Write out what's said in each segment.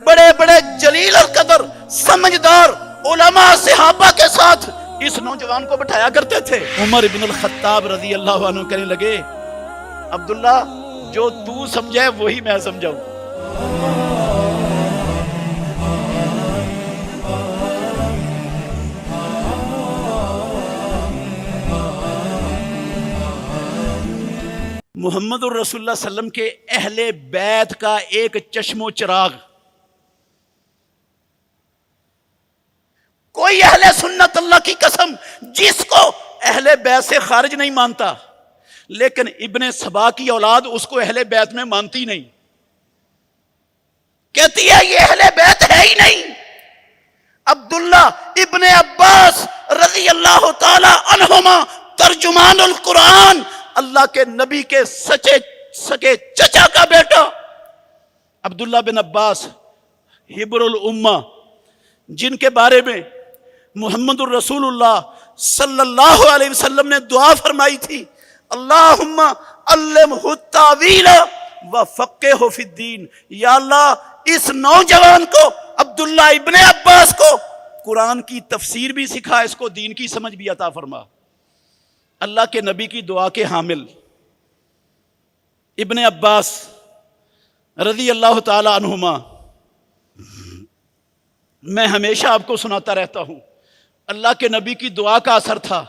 بڑے بڑے جلیل القدر سمجھدار علماء صحابہ کے ساتھ اس نوجوان کو بٹھایا کرتے تھے۔ عمر بن الخطاب رضی اللہ عنہ کہنے لگے، عبداللہ جو تو سمجھے وہی میں سمجھاؤں۔ محمد الرسول اللہ صلی اللہ علیہ وسلم کے اہل بیت کا ایک چشم و چراغ، کوئی اہل سنت اللہ کی قسم جس کو اہل بیت سے خارج نہیں مانتا، لیکن ابن سبا کی اولاد اس کو اہل بیت میں مانتی نہیں، کہتی ہے یہ اہل بیت ہے ہی نہیں۔ عبداللہ ابن عباس رضی اللہ تعالی عنہما ترجمان القرآن، اللہ کے نبی کے سچے چچا کا بیٹا عبداللہ بن عباس حبر الامہ، جن کے بارے میں محمد الرسول اللہ صلی اللہ علیہ وسلم نے دعا فرمائی تھی، اللہم علمہ التاویل وفقہہ فی الدین، یا اللہ اس نوجوان کو عبداللہ ابن عباس کو قرآن کی تفسیر بھی سکھا، اس کو دین کی سمجھ بھی عطا فرما۔ اللہ کے نبی کی دعا کے حامل ابن عباس رضی اللہ تعالی عنہما، میں ہمیشہ آپ کو سناتا رہتا ہوں، اللہ کے نبی کی دعا کا اثر تھا۔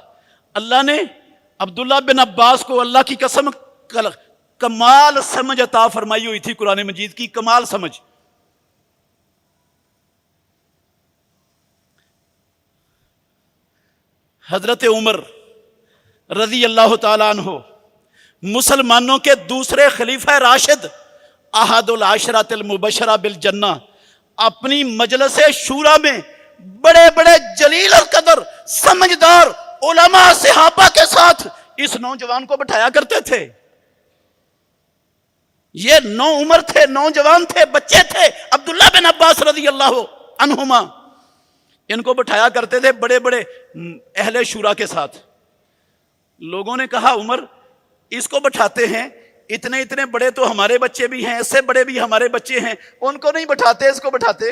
اللہ نے عبداللہ بن عباس کو اللہ کی قسم کمال سمجھ عطا فرمائی ہوئی تھی، قرآن مجید کی کمال سمجھ۔ حضرت عمر رضی اللہ تعالیٰ عنہ مسلمانوں کے دوسرے خلیفہ راشد، احد العشرۃ المبشرہ بالجنہ، اپنی مجلس شورا میں بڑے بڑے جلیل القدر سمجھدار علماء صحابہ کے ساتھ اس نوجوان کو بٹھایا کرتے تھے۔ یہ نو عمر تھے، نوجوان تھے، بچے تھے، عبداللہ بن عباس رضی اللہ عنہما، ان کو بٹھایا کرتے تھے بڑے بڑے اہل شورا کے ساتھ۔ لوگوں نے کہا عمر اس کو بٹھاتے ہیں، اتنے بڑے تو ہمارے بچے بھی ہیں، اس سے بڑے بھی ہمارے بچے ہیں، ان کو نہیں بٹھاتے، اس کو بٹھاتے۔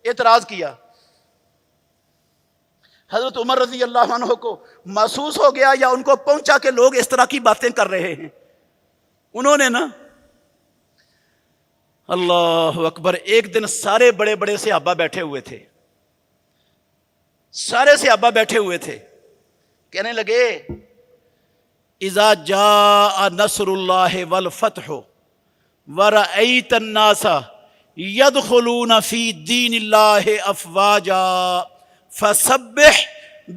اعتراض کیا۔ حضرت عمر رضی اللہ عنہ کو محسوس ہو گیا یا ان کو پہنچا کہ لوگ اس طرح کی باتیں کر رہے ہیں، انہوں نے نا اللہ اکبر، ایک دن سارے بڑے بڑے صحابہ بیٹھے ہوئے تھے، سارے صحابہ بیٹھے ہوئے تھے، کہنے لگے اذا جاء نصر اللہ والفتح ورأیت الناس يدخلون فی دین اللہ افواجا فسبح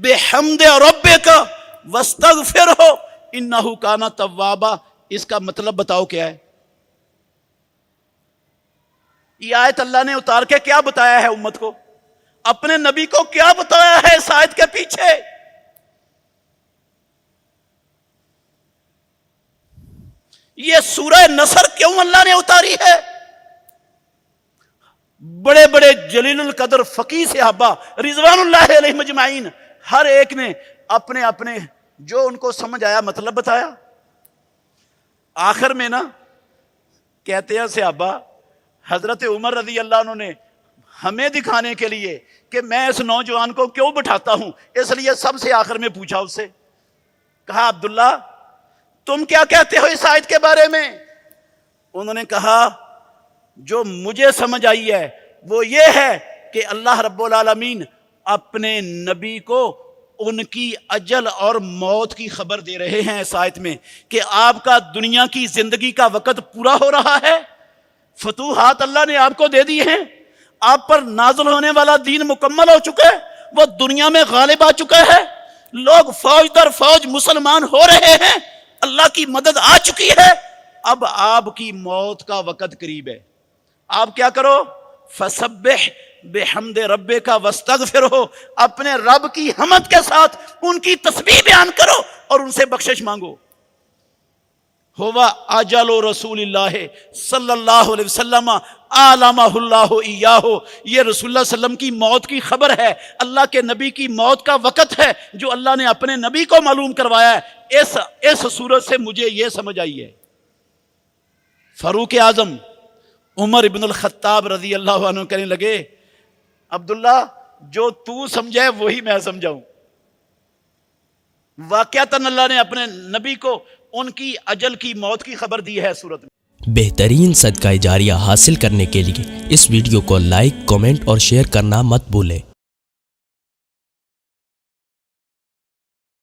بحمد ربک واستغفرہ انہ کان توابا۔ اس کا مطلب بتاؤ کیا ہے؟ یہ آیت اللہ نے اتار کے کیا بتایا ہے امت کو؟ اپنے نبی کو کیا بتایا ہے اس آیت کے پیچھے؟ یہ سورہ نصر کیوں اللہ نے اتاری ہے؟ بڑے بڑے جلیل القدر فقیہ صحابہ رضوان اللہ علیہ مجمعین، ہر ایک نے اپنے اپنے جو ان کو سمجھ آیا مطلب بتایا۔ آخر میں نا کہتے ہیں صحابہ، حضرت عمر رضی اللہ عنہ نے ہمیں دکھانے کے لیے کہ میں اس نوجوان کو کیوں بٹھاتا ہوں، اس لیے سب سے آخر میں پوچھا اس سے، کہا عبداللہ تم کیا کہتے ہو اس آیت کے بارے میں؟ انہوں نے کہا جو مجھے سمجھ آئی ہے وہ یہ ہے کہ اللہ رب العالمین اپنے نبی کو ان کی اجل اور موت کی خبر دے رہے ہیں اس آیت میں، کہ آپ کا دنیا کی زندگی کا وقت پورا ہو رہا ہے، فتوحات اللہ نے آپ کو دے دی ہیں، آپ پر نازل ہونے والا دین مکمل ہو چکا ہے، وہ دنیا میں غالب آ چکا ہے، لوگ فوج در فوج مسلمان ہو رہے ہیں، اللہ کی مدد آ چکی ہے، اب آپ کی موت کا وقت قریب ہے۔ آپ کیا کرو؟ فسبح بحمد ربک واستغفرہ، اپنے رب کی حمد کے ساتھ ان کی تسبیح بیان کرو اور ان سے بخشش مانگو۔ ہوا اجل رسول اللہ صلی اللہ علیہ وسلم علمہ اللہ ایاہ، یہ رسول اللہ صلی اللہ علیہ وسلم کی موت کی خبر ہے، اللہ کے نبی کی موت کا وقت ہے جو اللہ نے اپنے نبی کو معلوم کروایا ہے۔ اس صورت سے مجھے یہ سمجھ آئی ہے، فاروق اعظم عمر ابن الخطاب رضی اللہ عنہ کہنے لگے عبداللہ جو تو سمجھے وہی میں سمجھاؤں. واقعتاً اللہ نے اپنے نبی کو ان کی اجل کی موت کی خبر دی ہے سورت میں. بہترین صدقہ جاریہ حاصل کرنے کے لیے اس ویڈیو کو لائک، کمنٹ اور شیئر کرنا مت بھولیں.